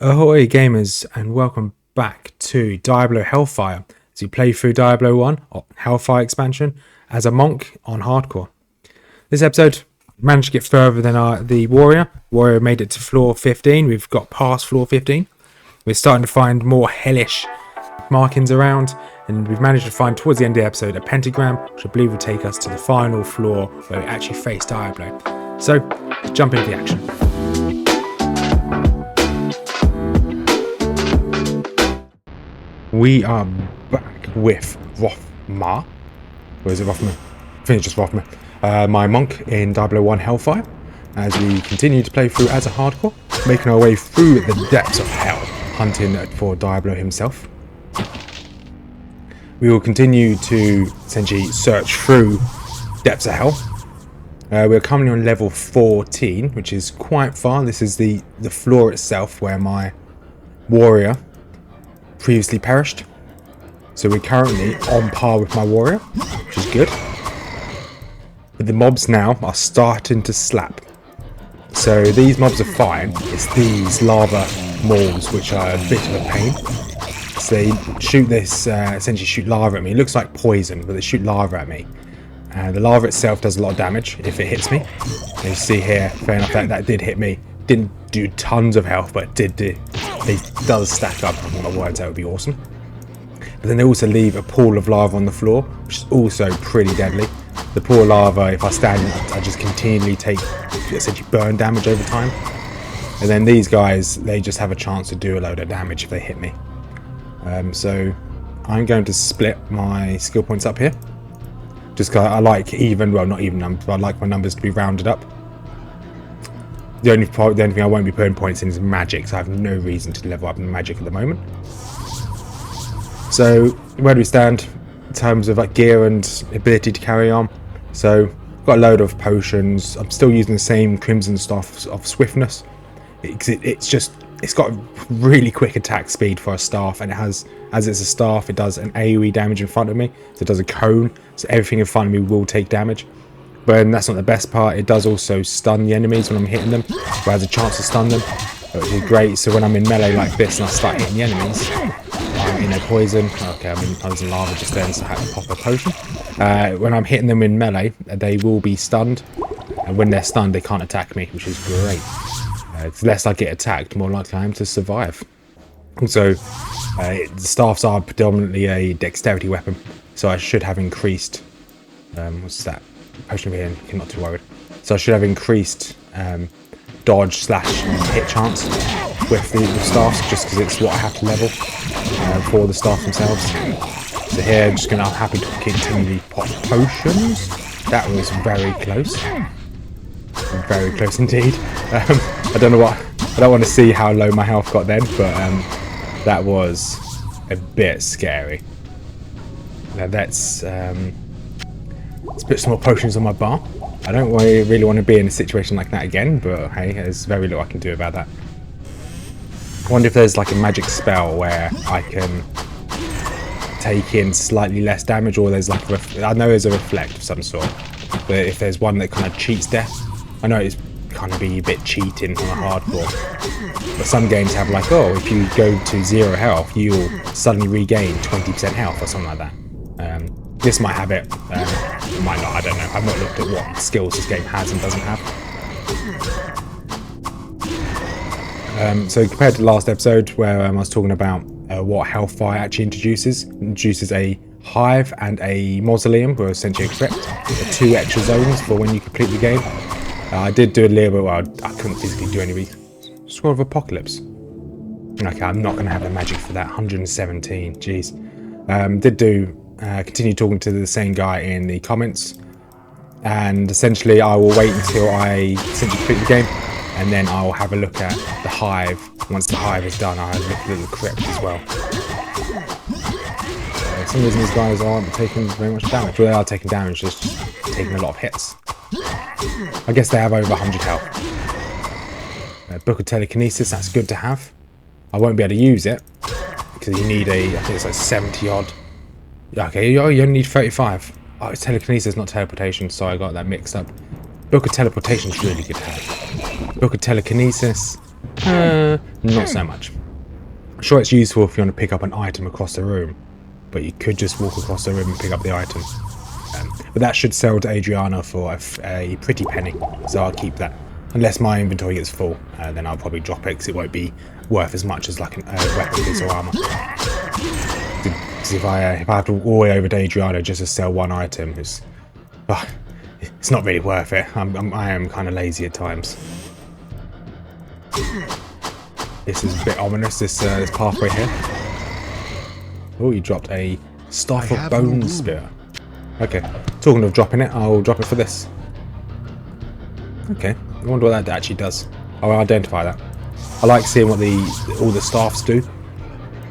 Ahoy gamers, and welcome back to Diablo Hellfire as you play through Diablo 1 or Hellfire expansion as a monk on hardcore. This episode managed to get further than the warrior. Warrior made it to floor 15. We've got past floor 15. We're starting to find more hellish markings around, and we've managed to find towards the end of the episode a pentagram, which I believe will take us to the final floor where we actually face Diablo. So let's jump into the action. We are back with Rothmar. Or is it Rothmar? I think it's just Rothmar. My monk in Diablo 1 Hellfire. As we continue to play through as a hardcore, making our way through the depths of hell, hunting for Diablo himself. We will continue to essentially search through depths of hell. We're currently on level 14, which is quite far. This is the floor itself where my warrior previously perished, so we're currently on par with my warrior, which is good. But the mobs now are starting to slap. So these mobs are fine. It's these lava mauls which are a bit of a pain. So they shoot this, essentially shoot lava at me. It looks like poison, but they shoot lava at me. The lava itself does a lot of damage if it hits me. And you see here, fair enough, that did hit me. Didn't do tons of health, but it does stack up. In my words, that would be awesome. But then they also leave a pool of lava on the floor, which is also pretty deadly. The pool of lava, if I stand, I just continually take essentially burn damage over time. And then these guys, they just have a chance to do a load of damage if they hit me. So I'm going to split my skill points up here. Just because I like even, well, not even numbers, but I like my numbers to be rounded up. The only thing I won't be putting points in is magic, so I have no reason to level up in magic at the moment. So where do we stand in terms of like gear and ability to carry on? So I've got a load of potions. I'm still using the same crimson stuff of swiftness. It's got really quick attack speed for a staff, and it has, as it's a staff, it does an AoE damage in front of me. So it does a cone, so everything in front of me will take damage. But that's not the best part. It does also stun the enemies when I'm hitting them, but it has a chance to stun them, which is great. So when I'm in melee like this and I start hitting the enemies, I'm in a poison. Okay, I was in lava just then, so I had to pop a potion. When I'm hitting them in melee, they will be stunned, and when they're stunned, they can't attack me, which is great. The less I get attacked, more likely I am to survive. Also, the staffs are predominantly a dexterity weapon, so I should have increased. What's that? Potion over here, not too worried. So I should have increased dodge slash hit chance with the staffs, just because it's what I have to level for the staff themselves. So here, I'm happy to continually pop potions. That was very close. Very close indeed. I don't want to see how low my health got then, but that was a bit scary. Now let's put some more potions on my bar. I don't really want to be in a situation like that again, but hey, there's very little I can do about that. I wonder if there's like a magic spell where I can take in slightly less damage, or there's like I know there's a reflect of some sort, but if there's one that kind of cheats death. I know it's kind of be a bit cheating on a hardcore, but some games have like, oh, if you go to 0 health, you'll suddenly regain 20% health or something like that. This might have it, it might not, I don't know. I've not looked at what skills this game has and doesn't have. So compared to the last episode where I was talking about what Hellfire actually introduces a hive and a mausoleum, were essentially a crypt. There are 2 extra zones for when you complete the game. I did do a little bit, well, I couldn't physically do any. Scroll of Apocalypse. Okay, I'm not going to have the magic for that. 117, jeez. Continue talking to the same guy in the comments, and essentially I will wait until I simply complete the game, and then I'll have a look at the hive. Once the hive is done, I'll have a look at the crypt as well. For some reason these guys aren't taking very much damage. Well, they are taking damage, just taking a lot of hits. I guess they have over 100 health. Book of Telekinesis, that's good to have. I won't be able to use it because you need I think it's like 70 odd. Okay, you only need 35. Oh, it's telekinesis, not teleportation, so I got that mixed up. Book of Teleportation is really good to have. Book of Telekinesis, Not so much. I'm sure it's useful if you want to pick up an item across the room, but you could just walk across the room and pick up the item. But that should sell to Adriana for a pretty penny, so I'll keep that. Unless my inventory gets full, then I'll probably drop it because it won't be worth as much as like a weapon piece or armor. Because if I have to walk all the way over to Adriana just to sell one item, it's not really worth it. I am kind of lazy at times. This is a bit ominous, this pathway here. Oh, you dropped a Staff of Bone Spear. Okay, talking of dropping it, I'll drop it for this. Okay, I wonder what that actually does. I'll identify that. I like seeing what all the staffs do,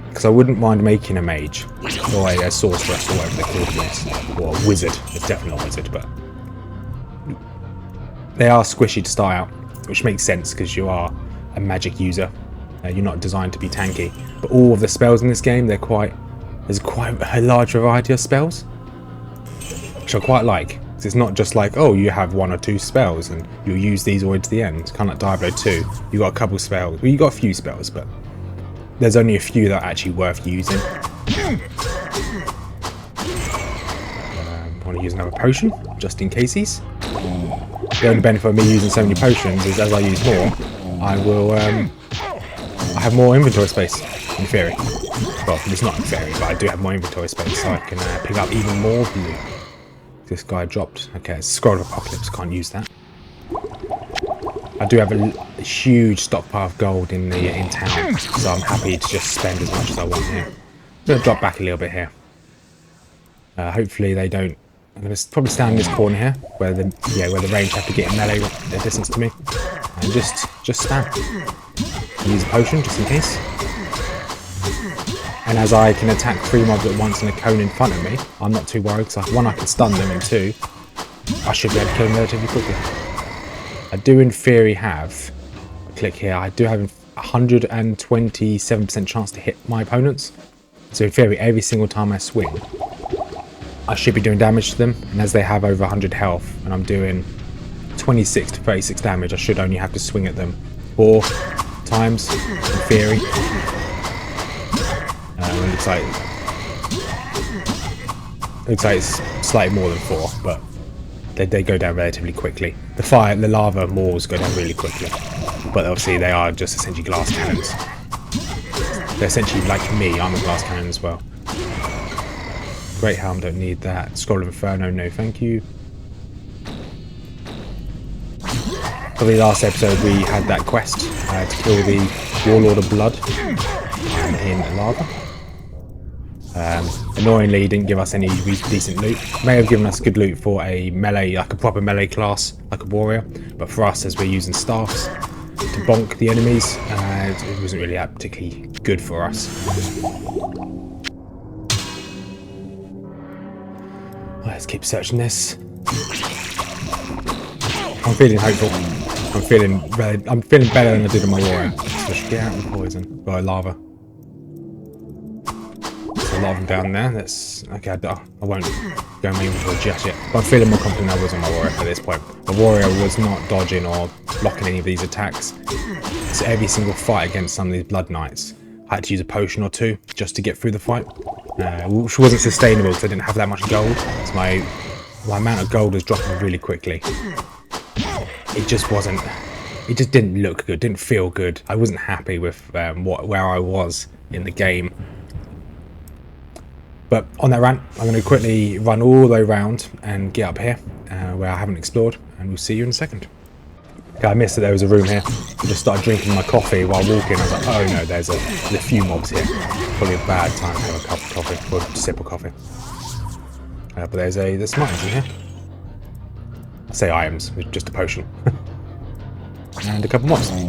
because I wouldn't mind making a mage, or a sorceress, or whatever they're called in this, or a wizard. It's definitely not a wizard, but they are squishy to start out, which makes sense because you are a magic user. You're not designed to be tanky, but all of the spells in this game, there's quite a large variety of spells, which I quite like. It's not just like, oh, you have one or two spells and you'll use these all to the end. It's kind of like Diablo 2. You got a couple spells. Well, you got a few spells, but there's only a few that are actually worth using. I want to use another potion, just in cases. The only benefit of me using so many potions is as I use more, I have more inventory space, in theory. Well, it's not in theory, but I do have more inventory space, so I can pick up even more loot. This guy dropped. Okay, it's Scroll of Apocalypse, can't use that. I do have a huge stockpile of gold in town, so I'm happy to just spend as much as I want here. I'm going to drop back a little bit here. Hopefully they don't... I'm going to probably stand in this corner here, where the range have to get a melee distance to me. And just spam. Use a potion, just in case. And as I can attack 3 mobs at once in a cone in front of me, I'm not too worried, because 1, I can stun them, and 2, I should be able to kill them relatively quickly. I do in theory have, click here, I do have a 127% chance to hit my opponents. So in theory, every single time I swing, I should be doing damage to them. And as they have over 100 health, and I'm doing 26 to 36 damage, I should only have to swing at them 4 times, in theory. Looks like it's slightly more than 4, but they go down relatively quickly. The lava maws go down really quickly, but obviously they are just essentially glass cannons. They're essentially like me, I'm a glass cannon as well. Great Helm, don't need that. Scroll of Inferno, no thank you. Probably last episode we had that quest to kill the Warlord of Blood in lava. Annoyingly, he didn't give us any decent loot. May have given us good loot for a melee, like a proper melee class, like a warrior. But for us, as we're using staffs to bonk the enemies, it wasn't really that particularly good for us. Let's keep searching this. I'm feeling hopeful. I'm feeling better than I did on my warrior. Just get out of the poison by lava. A lot of them down there. That's okay. I won't go my inventory just yet, but I'm feeling more confident than I was on my warrior at this point. The warrior was not dodging or blocking any of these attacks. So every single fight against some of these blood knights, I had to use a potion or 2 just to get through the fight, which wasn't sustainable because I didn't have that much gold. So my amount of gold was dropping really quickly. It just wasn't. It just didn't look good. Didn't feel good. I wasn't happy with where I was in the game. But on that rant, I'm going to quickly run all the way around and get up here where I haven't explored, and we'll see you in a second. Okay, I missed that there was a room here. I just started drinking my coffee while walking. I was like, oh no, there's a few mobs here. Probably a bad time to have a cup of coffee, or sip of coffee. But there's some items in here. I say items, it's just a potion. And a couple mobs. I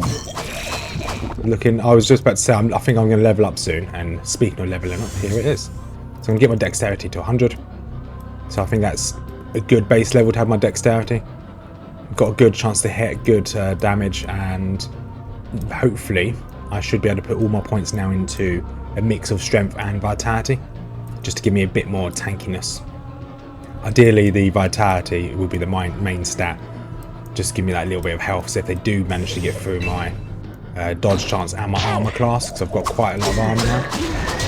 was just about to say, I think I'm going to level up soon, and speaking of leveling up, here it is. So I'm going to get my dexterity to 100. So I think that's a good base level to have my dexterity. I've got a good chance to hit good damage, and hopefully I should be able to put all my points now into a mix of strength and vitality, just to give me a bit more tankiness. Ideally the vitality will be the main stat, just give me that little bit of health, so if they do manage to get through my dodge chance and my armor class, because I've got quite a lot of armor now.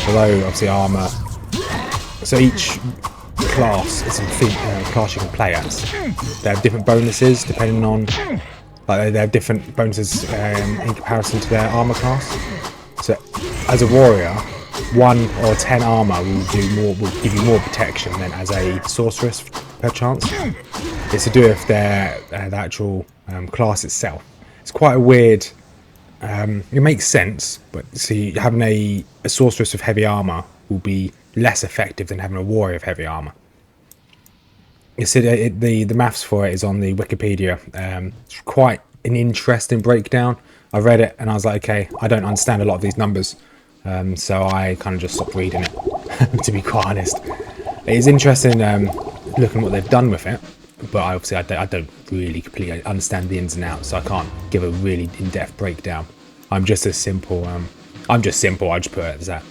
Although obviously armor, so each class is a class you can play as. They have different bonuses depending on, like they have different bonuses in comparison to their armor class. So as a warrior, 1 or 10 armor will give you more protection than as a sorceress per chance. It's to do with their the actual class itself. It's quite a weird. It makes sense, but see, having a sorceress with heavy armor will be less effective than having a warrior with heavy armor. You see, the maths for it is on the Wikipedia. It's quite an interesting breakdown. I read it and I was like, okay, I don't understand a lot of these numbers, so I kind of just stopped reading it. To be quite honest, it is interesting looking at what they've done with it, but obviously I don't really completely understand the ins and outs, so I can't give a really in-depth breakdown. I'm just as simple. I'm just simple. I just put it as that.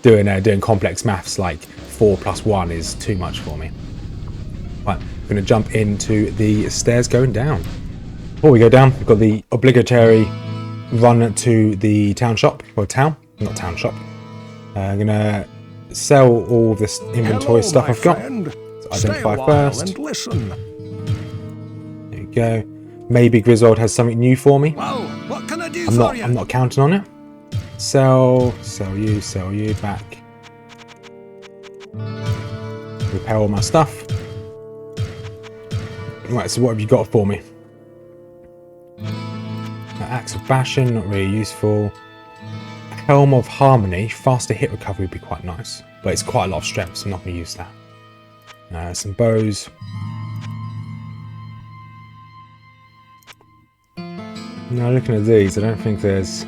doing complex maths like 4 + 1 is too much for me. Right, I'm going to jump into the stairs going down. Before we go down, we've got the obligatory run to the town shop, or town, not town shop. I'm going to sell all this inventory stuff I've got. So identify first. There you go. Maybe Griswold has something new for me. Well, what can I do I'm not counting on it. Sell you back. Repair all my stuff. Right, so what have you got for me? Axe of Bastion, not really useful. Helm of Harmony, faster hit recovery would be quite nice, but it's quite a lot of strength, so I'm not going to use that. Some bows. Now looking at these, I don't think there's...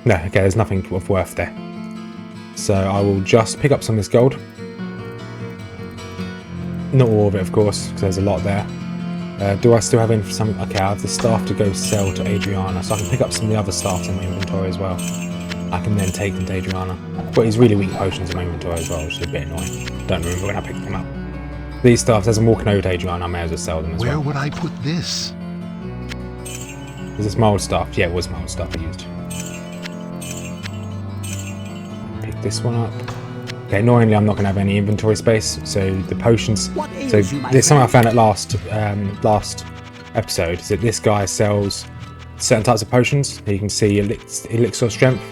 No, okay, there's nothing of worth there. So I will just pick up some of this gold. Not all of it, of course, because there's a lot there. Do I still have in for some? Okay, I have the staff to go sell to Adriana, so I can pick up some of the other staffs in my inventory as well. I can then take them to Adriana. But he's really weak potions in my inventory as well, which is a bit annoying. Don't remember when I picked them up. These staffs, as I'm walking over to Adriana, I may as well sell them as well. Where would I put this? Is this mold staff? Yeah, it was mold staff I used. Pick this one up. Okay, annoyingly, I'm not going to have any inventory space, so the potions... So there's something I found at last episode, is that this guy sells certain types of potions. You can see elixir of strength.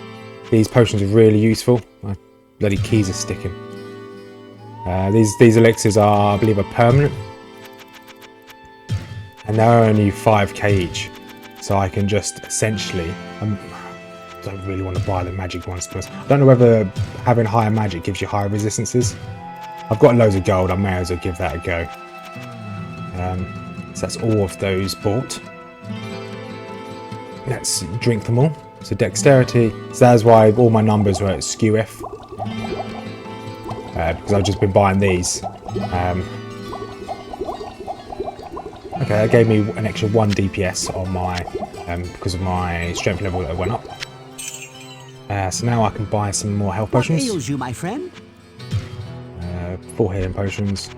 These potions are really useful. My bloody keys are sticking. These elixirs are, I believe, are permanent. And they're only 5k each. So I can just essentially... I don't really want to buy the magic ones to us. I don't know whether having higher magic gives you higher resistances. I've got loads of gold, I may as well give that a go. So that's all of those bought. Let's drink them all. So dexterity, so that's why all my numbers were at skew F. Because I've just been buying these. Okay, that gave me an extra 1 DPS on my, because of my strength level that went up. So now I can buy some more health potions. What ails you, my friend? 4 healing potions.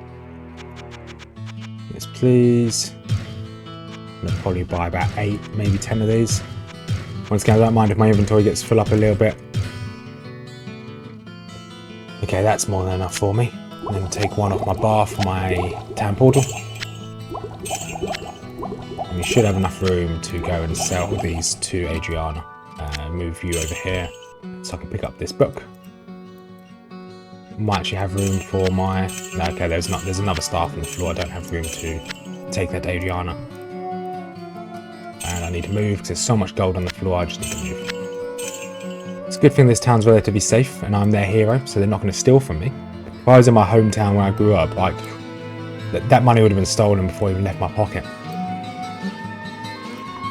Yes, please. I'm going to probably buy about 8, maybe 10 of these. Once again, I don't mind if my inventory gets full up a little bit. Okay, that's more than enough for me. And then take 1 off my bar for my town portal. And we should have enough room to go and sell these to Adriana. Move you over here so I can pick up this book. Might actually have room for my... No, okay, there's another staff on the floor. I don't have room to take that to Adriana. And I need to move because there's so much gold on the floor, I just need to move. It's a good thing this town's relatively safe and I'm their hero, so they're not going to steal from me. If I was in my hometown where I grew up, like, that money would have been stolen before it even left my pocket.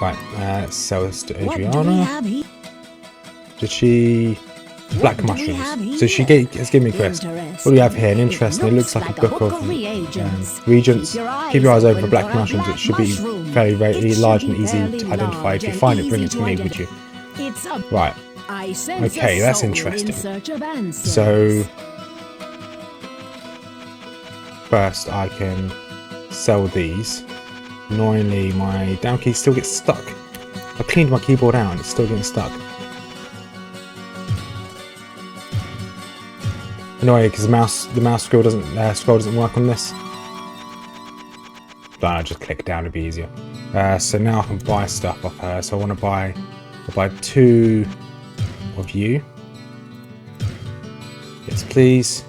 Right, let's sell this to Adriana. Did she... Black mushrooms. So she has given me a quest. What do we have here? An interesting. It looks like a book of regents. Keep your eyes open for black mushrooms. It should be very large and easy to identify. If you find it, bring it to me, would you? Right. Okay, that's interesting. So first I can sell these. Annoyingly, my down key still gets stuck. I cleaned my keyboard out and it's still getting stuck. Annoying because the mouse scroll doesn't work on this. But I just click down, it'd be easier. So now I can buy stuff off her. So I want to buy 2 of you. Yes, please.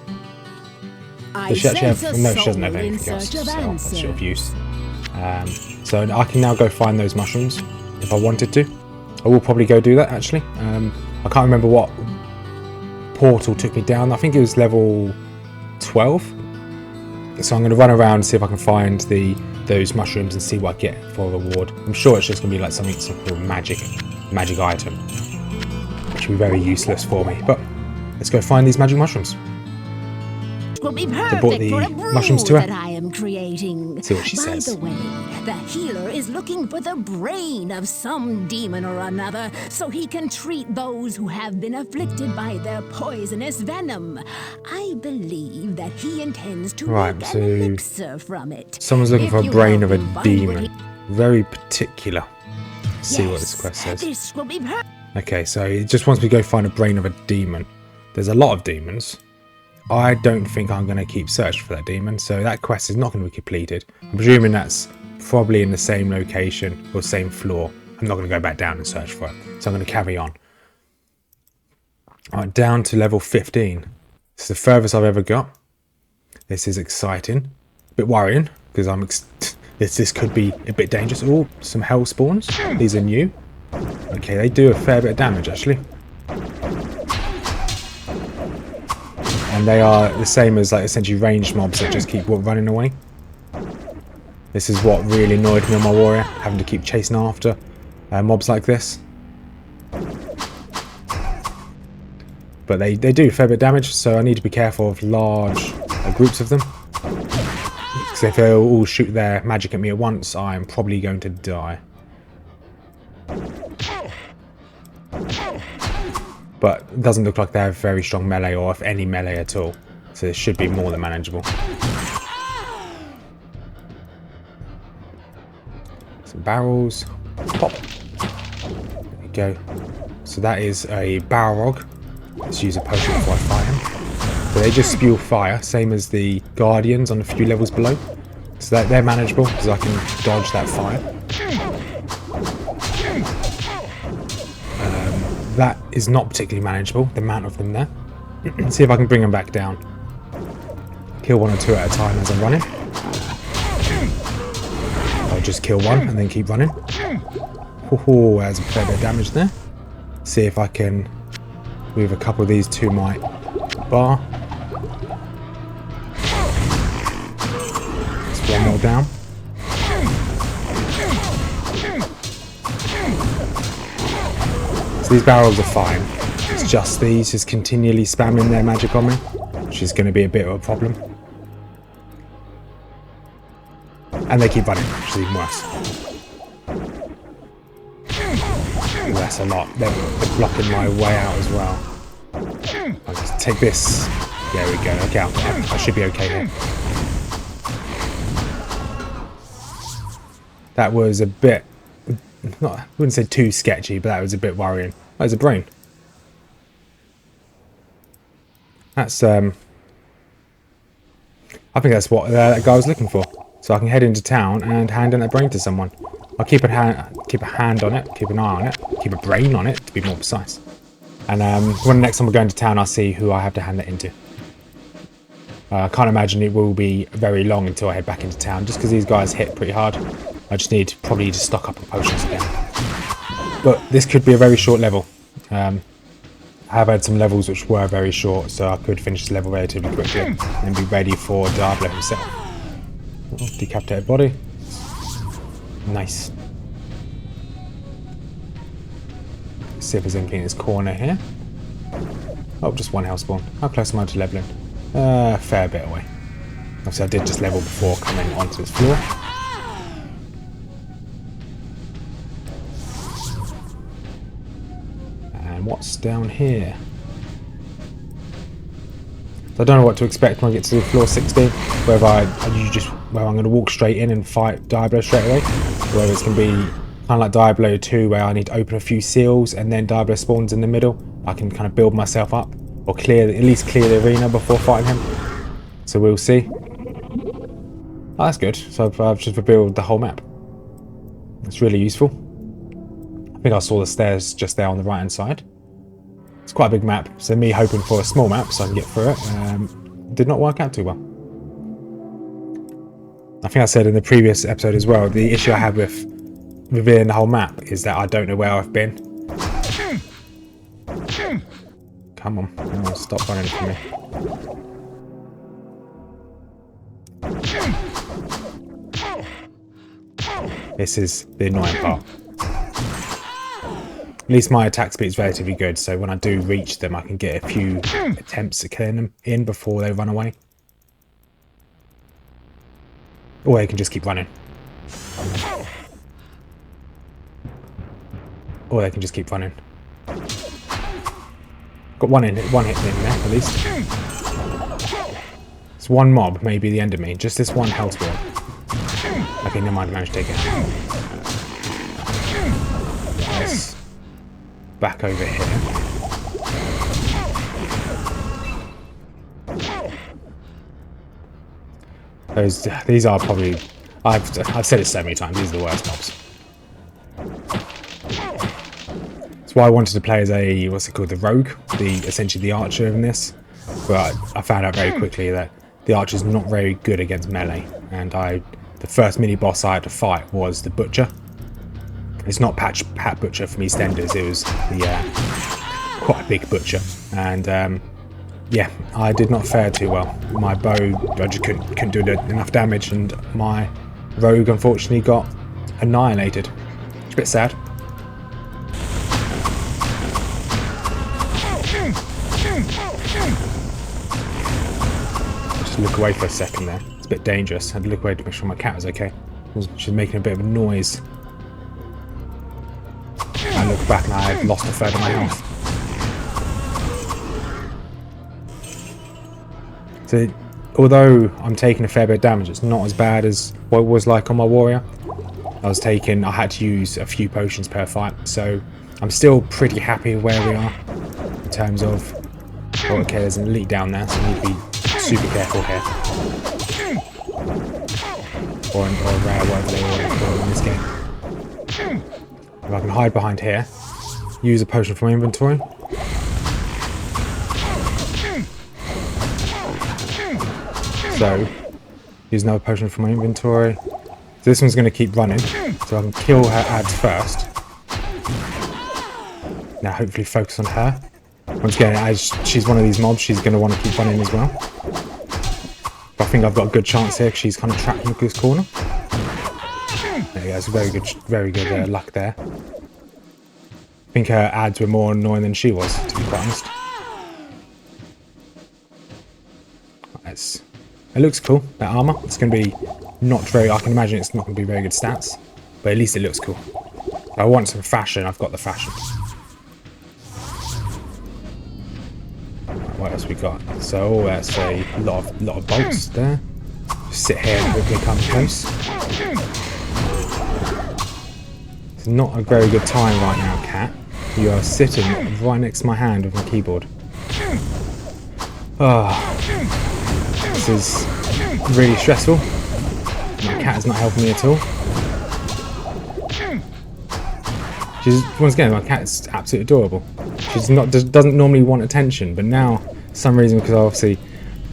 Does she actually have? No, she doesn't have anything else to sell. That's short of use. So I can now go find those mushrooms if I wanted to. I will probably go do that actually. I can't remember what portal took me down. I think it was level 12. So I'm going to run around and see if I can find those mushrooms and see what I get for a reward. I'm sure it's just going to be like some sort of magic item, which will be very useless for me. But let's go find these magic mushrooms. Will be I bought perfect for a the brew mushrooms to her. that I am creating. See what she says. By the way, the healer is looking for the brain of some demon or another, so he can treat those who have been afflicted by their poisonous venom. I believe that he intends to make so an elixir from it. Someone's looking If for a you brain help of a me find demon. what Very particular. Let's see what this Yes, quest says. This will be perfect. Okay, so it just wants me to go find a brain of a demon. There's a lot of demons. I don't think I'm going to keep searching for that demon, so that quest is not going to be completed. I'm presuming that's probably in the same location or same floor. I'm not going to go back down and search for it, so I'm going to carry on. Alright, down to level 15. This is the furthest I've ever got. This is exciting. A bit worrying, because this could be a bit dangerous. Oh, some hell spawns. These are new. Okay, they do a fair bit of damage, actually. And they are the same as like essentially ranged mobs that just keep running away. This is what really annoyed me on my warrior, having to keep chasing after mobs like this. But they do a fair bit of damage, so I need to be careful of large groups of them. Because if they all shoot their magic at me at once, I'm probably going to die. But it doesn't look like they have very strong melee, or if any melee at all. So it should be more than manageable. Some barrels. Pop. There we go. So that is a Balrog. Let's use a potion before I fight him. So they just spew fire, same as the Guardians on a few levels below. So that they're manageable, because I can dodge that fire. That is not particularly manageable, the amount of them there. Let's see if I can bring them back down. Kill 1 or 2 at a time as I'm running. I'll just kill 1 and then keep running. Oh, there's a fair bit of damage there. See if I can move a couple of these to my bar. Just 1 more down. These barrels are fine. It's just these just continually spamming their magic on me, which is going to be a bit of a problem. And they keep running, which is even worse. Ooh, that's a lot. They're blocking my way out as well. I'll just take this. There we go. Okay, I should be okay here. That was a bit... I wouldn't say too sketchy, but that was a bit worrying. There's a brain. That's I think that's what that guy was looking for. So I can head into town and hand in that brain to someone. I'll keep a hand on it, keep an eye on it, keep a brain on it to be more precise. And when the next time we go into town, I'll see who I have to hand that into. I can't imagine it will be very long until I head back into town, just because these guys hit pretty hard. I just need probably to stock up on potions again. But this could be a very short level. I have had some levels which were very short, so I could finish the level relatively quickly and be ready for Diablo himself. Oh, decapitated body. Nice. Let's see if there's anything in this corner here. Oh, just 1 health spawn. How close am I to leveling? Fair bit away. Obviously I did just level before coming onto this floor. What's down here? So I don't know what to expect when I get to floor 16. Whether where I'm going to walk straight in and fight Diablo straight away, or whether it's going to be kind of like Diablo 2 where I need to open a few seals and then Diablo spawns in the middle. I can kind of build myself up, or at least clear the arena before fighting him. So we'll see. Oh, that's good. So I've just rebuilt the whole map. That's really useful. I think I saw the stairs just there on the right hand side. It's quite a big map, so me hoping for a small map so I can get through it did not work out too well. I think I said in the previous episode as well, the issue I have with revealing the whole map is that I don't know where I've been. Come on, stop running from me. This is the annoying part. At least my attack speed is relatively good, so when I do reach them I can get a few attempts at killing them in before they run away. Or they can just keep running. Or they can just keep running. Got one hit in there at least. It's one mob, maybe the end of me. Just this one health ball. Okay, never mind, I managed to take it out. Nice. Back over here. These are probably, I've said it so many times, these are the worst mobs. That's why I wanted to play as a, what's it called, the rogue, essentially the archer in this. But I found out very quickly that the archer's not very good against melee, and the first mini boss I had to fight was the butcher. It's not Pat Butcher from EastEnders, it was the quite a big butcher, and yeah, I did not fare too well. My bow, I just couldn't do enough damage, and my rogue unfortunately got annihilated. It's a bit sad. Just look away for a second there. It's a bit dangerous. I had to look away to make sure my cat was okay. She's making a bit of a noise. I look back and I had lost a third of my health. So, although I'm taking a fair bit of damage, it's not as bad as what it was like on my warrior. I had to use a few potions per fight, so I'm still pretty happy with where we are in terms of. Oh, okay, there's an elite down there, so I need to be super careful here. Or rare, whatever they all call it in this game. If I can hide behind here, use a potion from my inventory. So, use another potion from my inventory. So this one's going to keep running, so I can kill her ads first. Now hopefully focus on her. Once again, as she's one of these mobs, she's going to want to keep running as well. But I think I've got a good chance here because she's kind of trapped in this corner. There you go, it's very good luck there. I think her ads were more annoying than she was, to be quite honest. It looks cool, that armour. It's going to be not very, I can imagine it's not going to be very good stats, but at least it looks cool. If I want some fashion, I've got the fashion. What else we got? So that's a lot of bolts there. Just sit here and hopefully come close. It's not a very good time right now, cat. You are sitting right next to my hand with my keyboard. This is really stressful. My cat is not helping me at all. Once again, my cat is absolutely adorable. She doesn't normally want attention, but now, for some reason, because obviously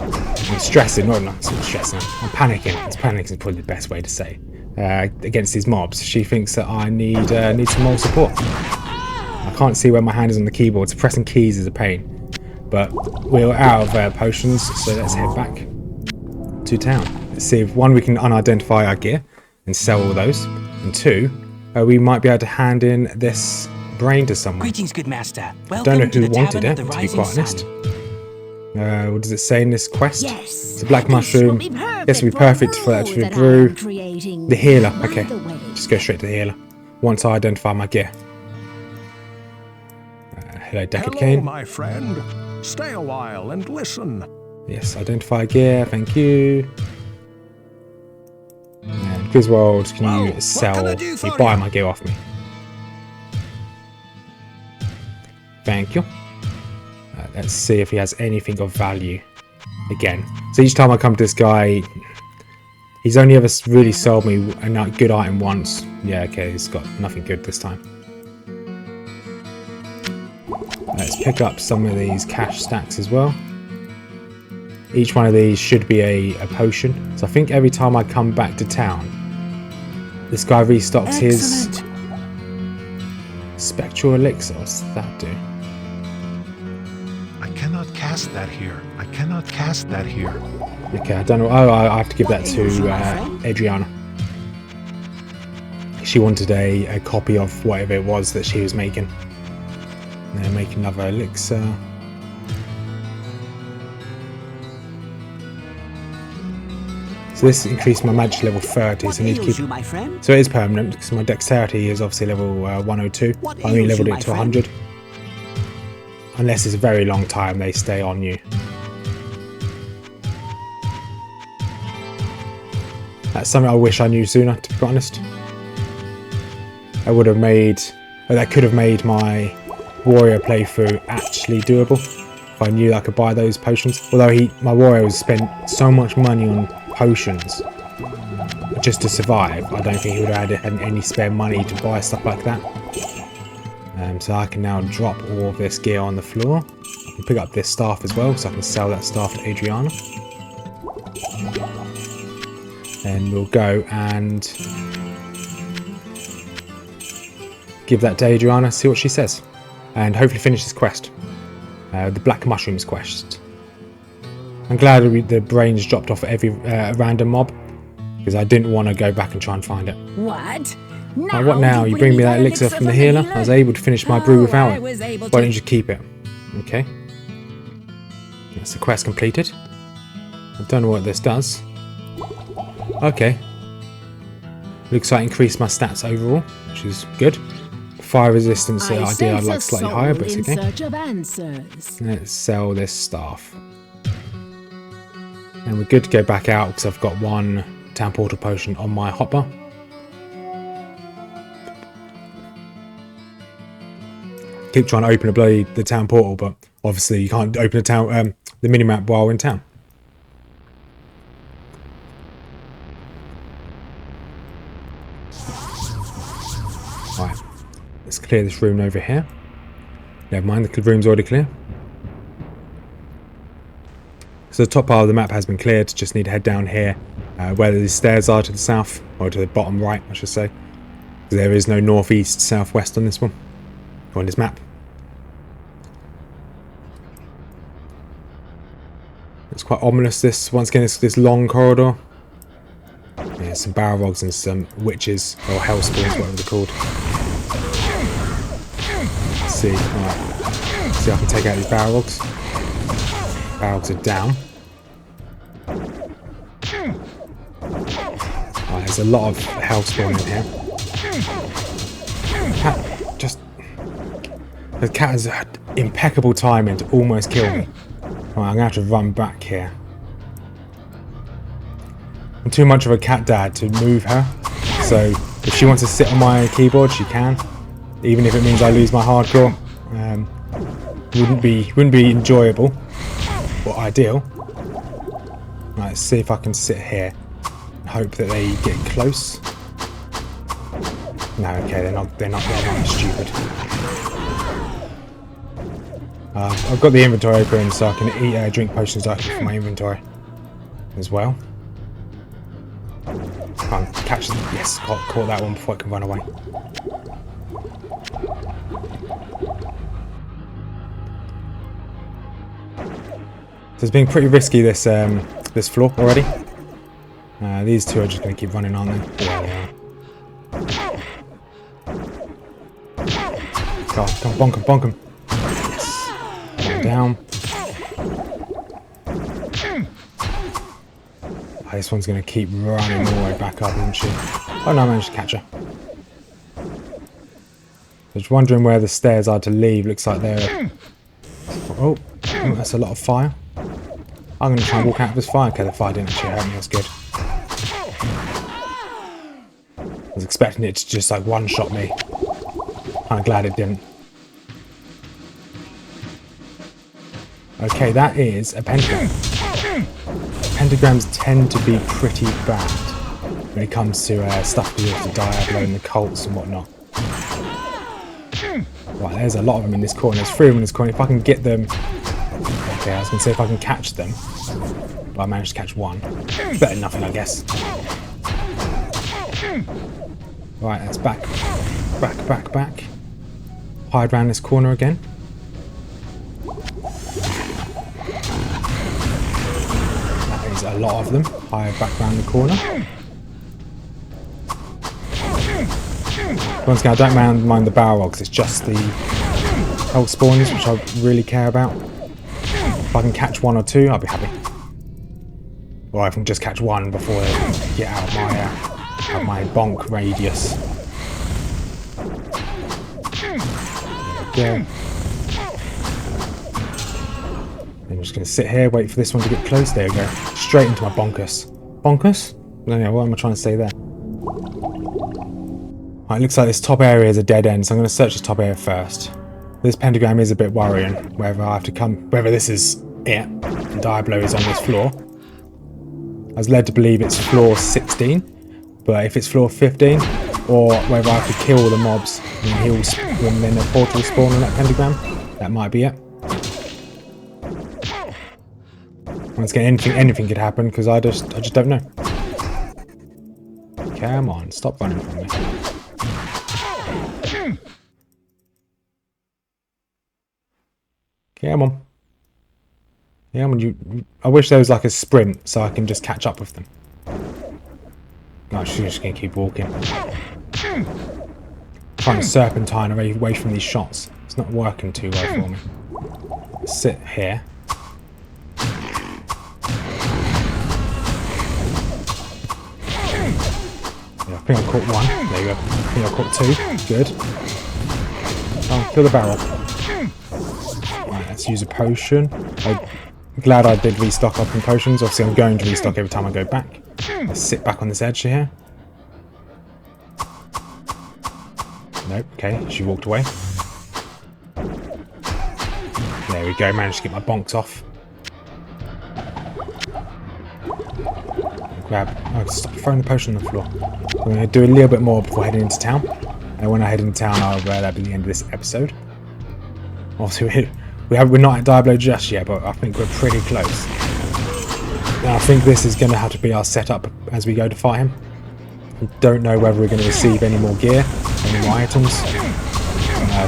I'm stressing, not stressing, I'm panicking. Panicking is probably the best way to say. Against these mobs, she thinks that I need some more support. I can't see where my hand is on the keyboard, so pressing keys is a pain. But we're out of potions, so let's head back to town. Let's see if, one, we can unidentify our gear and sell all those, and two, we might be able to hand in this brain to someone. Greetings, good master. I don't know who wanted it, to be quite honest. What does it say in this quest? Yes, it's a black mushroom. This will be perfect for that to brew. The healer. Okay, just go straight to the healer. Once I identify my gear. Hello, Deckard Kane. my friend. Stay a while and listen. Yes, identify gear. Thank you. Griswold, can Well, you what sell, can I can do you for buy you? my gear off me? Thank you. Let's see if he has anything of value again. So each time I come to this guy, he's only ever really sold me a good item once. Yeah, okay, he's got nothing good this time. Let's pick up some of these cash stacks as well. Each one of these should be a potion. So I think every time I come back to town, this guy restocks his spectral elixir. What's that do? I cannot cast that here. I cannot cast that here. Okay, I don't know. Oh, I have to give that to Adriana. She wanted a copy of whatever it was that she was making. And then make another elixir. So this increased my magic level 30, so I need to keep... my friend? So it is permanent, because my dexterity is obviously level 102. I only leveled it to 100. Unless it's a very long time, they stay on you. That's something I wish I knew sooner, to be honest. I would have made... that could have made my warrior playthrough actually doable. If I knew I could buy those potions. Although my warrior has spent so much money on potions just to survive, I don't think he would have had any spare money to buy stuff like that. So I can now drop all of this gear on the floor. I can pick up this staff as well, so I can sell that staff to Adriana. Then we'll go and give that to Adriana, see what she says, and hopefully finish this quest, the Black Mushrooms quest. I'm glad the brains dropped off every random mob, because I didn't want to go back and try and find it. What? What now? You bring me that elixir from the healer? I was able to finish my brew without it. Why don't you just keep it? Okay. That's the quest completed. I don't know what this does. Okay. Looks like increased my stats overall, which is good. Fire resistance idea I'd like slightly higher, but it's okay. Let's sell this staff. And we're good to go back out because I've got one town portal potion on my hotbar. Keep trying to open the town portal, but obviously you can't open the minimap while we're in town. Right, let's clear this room over here. Never mind, the room's already clear. So the top part of the map has been cleared. Just need to head down here, where the stairs are to the south, or to the bottom right, I should say. There is no northeast, southwest on this one, on this map. It's quite ominous. This once again, this long corridor. Yeah, some Balrogs and some witches or hellspawns, whatever they're called. Let's see. Right. See if I can take out these Balrogs. Balrogs are down. Right, there's a lot of hellspawn in here. The cat has had impeccable timing to almost kill me. Right, I'm gonna have to run back here. I'm too much of a cat dad to move her, so if she wants to sit on my keyboard, she can. Even if it means I lose my hardcore, wouldn't be enjoyable or ideal. Right, let's see if I can sit here and hope that they get close. No, okay, they're not stupid. I've got the inventory open, so I can eat drink potions directly from my inventory as well. Come on, catch them. Yes, caught that one before it can run away. So it's been pretty risky this this floor already. These two are just going to keep running, aren't they? Yeah, they are. Come on, bonk them. Yes. Down. Oh, this one's going to keep running all the way back up, isn't she? Oh no, I managed to catch her. Just wondering where the stairs are to leave. Looks like they're... Oh, that's a lot of fire. I'm going to try and walk out of this fire. Okay, the fire didn't actually hurt me. That's good. was expecting it to just like one-shot me. Kind of glad it didn't. Okay, that is a pentagram. Pentagrams tend to be pretty bad when it comes to stuff with the Diablo and the cults and whatnot. Right, there's a lot of them in this corner. There's 3 of them in this corner. If I can get them... Okay, I was going to say if I can catch them. But I managed to catch one. Better than nothing, I guess. Right, that's back. Back. Hide around this corner again. That is a lot of them. Hide back around the corner. Once again, I don't mind the barrel roll because it's just the health spawns which I really care about. If I can catch 1 or 2, I'll be happy. Or I can just catch 1 before they get out of my bonk radius. There we go. I'm just going to sit here, wait for this one to get close. There we go. Straight into my bonkus. Bonkus? No, what am I trying to say there? Right, it looks like this top area is a dead end, so I'm going to search this top area first. This pentagram is a bit worrying, whether this is it, and Diablo is on this floor. I was led to believe it's floor 16, but if it's floor 15, or whether I have to kill the mobs and then the portal spawn on that pentagram, that might be it. Once again, anything could happen, because I just don't know. Come on, stop running from me. Come on. Yeah, I wish there was like a sprint so I can just catch up with them. No, she's just going to keep walking. Trying to serpentine away from these shots. It's not working too well for me. Sit here. Yeah, I think I caught 1. There you go. I think I caught 2. Good. Oh, kill the barrel. Right, let's use a potion. I'm glad I did restock up on potions. Obviously, I'm going to restock every time I go back. Let's sit back on this edge here. Nope, okay, she walked away. There we go, managed to get my bonks off. Stop throwing the potion on the floor. I'm going to do a little bit more before heading into town. And when I head into town, that'll be the end of this episode. Obviously, we're not at Diablo just yet, but I think we're pretty close. Now, I think this is going to have to be our setup as we go to fight him. We don't know whether we're going to receive any more gear, any more items.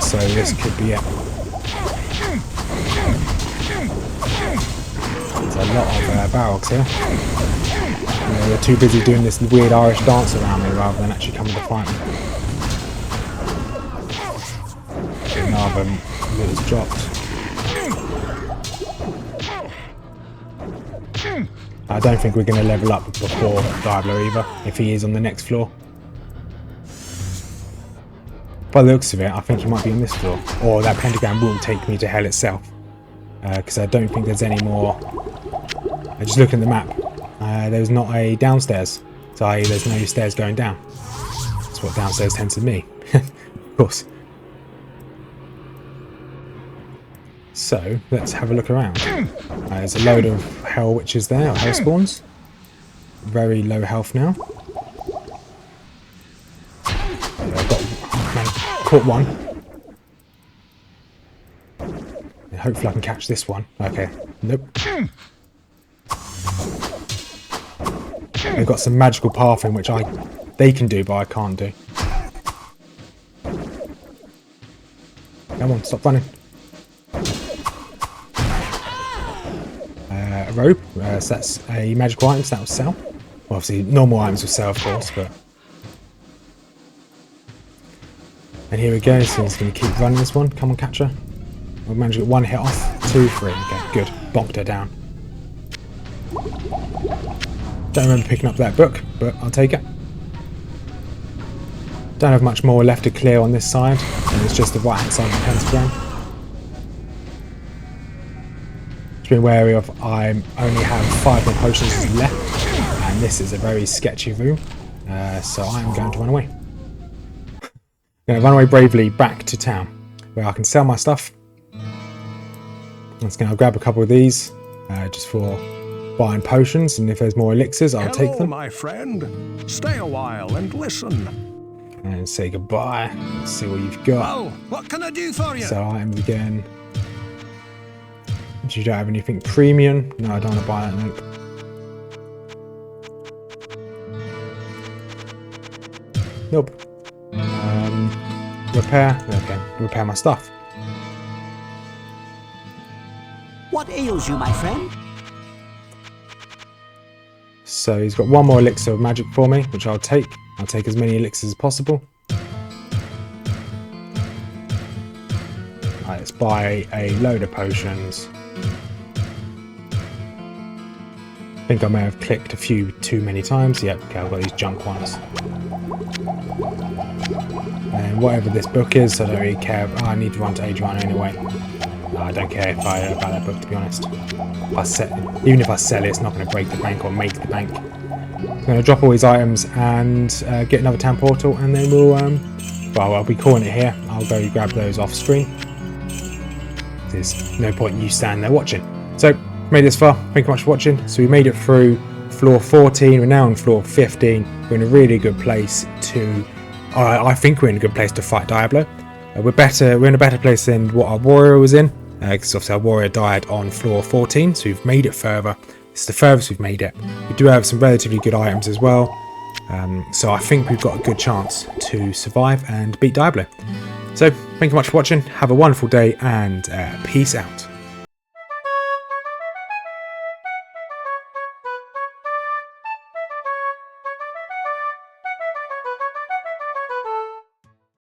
So this could be it. There's a lot of barrels here. They're too busy doing this weird Irish dance around me rather than actually coming to fight me. Another that was dropped. I don't think we're going to level up before Diablo either, if he is on the next floor. By the looks of it, I think he might be on this floor. Or that pentagram will take me to hell itself. Because I don't think there's any more... I just look at the map. There's not a downstairs. So there's no stairs going down. That's what downstairs tends to be. Of course. So, let's have a look around. There's a load of hell witches there, or hell spawns. Very low health now. Caught 1. Hopefully I can catch this one. Okay, nope. They've got some magical pathing which they can do, but I can't do. Come on, stop running. A rope, so that's a magical item, so that will sell. Well, obviously, normal items will sell, of course, but... And here we go, so he's going to keep running this one. Come on, catch her. We'll manage to get 1 hit off. 2, 3. Okay, good. Bonked her down. Don't remember picking up that book, but I'll take it. Don't have much more left to clear on this side, and it's just the right-hand side of the pentagram. Just be wary of, I only have 5 more potions left, and this is a very sketchy room, so I am going to run away. I'm going to run away bravely back to town, where I can sell my stuff. I'll grab a couple of these, just for buying potions, and if there's more elixirs, I'll take them. my friend. Stay a while and listen. And say goodbye. Let's see what you've got. Well, what can I do for you? Sell items again. You don't have anything premium? No, I don't want to buy that, nope. Nope. Repair. Okay, repair my stuff. What ails you, my friend? So he's got one more elixir of magic for me, which I'll take. I'll take as many elixirs as possible. Right, let's buy a load of potions. I think I may have clicked a few too many times. Yep, okay, I've got these junk ones. And whatever this book is, I don't really care. Oh, I need to run to Adriana anyway. No, I don't care if I buy that book, to be honest. Even if I sell it, it's not going to break the bank or make the bank. I'm going to drop all these items and get another town portal, and then we'll, well, I'll be calling it here. I'll go grab those off screen. There's no point in you standing there watching. So, made it this far. Thank you very much for watching. So we made it through floor 14. We're now on floor 15. We're in a really good place to... I think we're in a good place to fight Diablo. We're in a better place than what our warrior was in. Because obviously our warrior died on floor 14. So we've made it further. It's the furthest we've made it. We do have some relatively good items as well. So I think we've got a good chance to survive and beat Diablo. So thank you much for watching. Have a wonderful day and peace out.